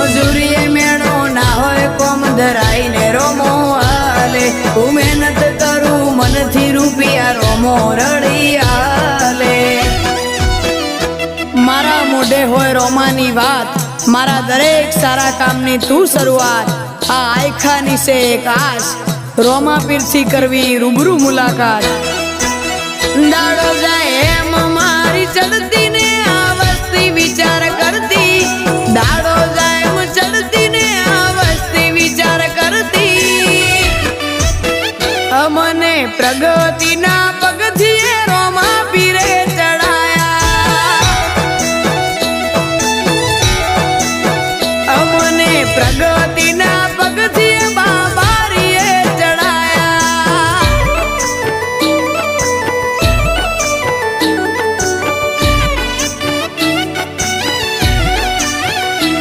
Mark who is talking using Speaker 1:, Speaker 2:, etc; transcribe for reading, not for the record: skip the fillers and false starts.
Speaker 1: મજૂરીએ મેળો ના હોય કોમ ધરાઈને રોમો હાલે હું મહેનત કરું મનથી રૂપિયા રોમો રડી હાલે મારા મોઢે હોય રોમાની વાત મારા દરેક સારા કામની તું શરૂઆત આ આયખાની છે એક આશ રોમા પીરથી કરવી રૂબરૂ મુલાકાત દાડો જાય એમ મારી ચડતી ને આ વસ્તી વિચાર કરતી દાડો જાય એમ ચડતી ને આ વસ્તી વિચાર કરતી અમને પ્રગતિના પગથિયે રોમા પીરે ચડાયા અમને પ્રગતિ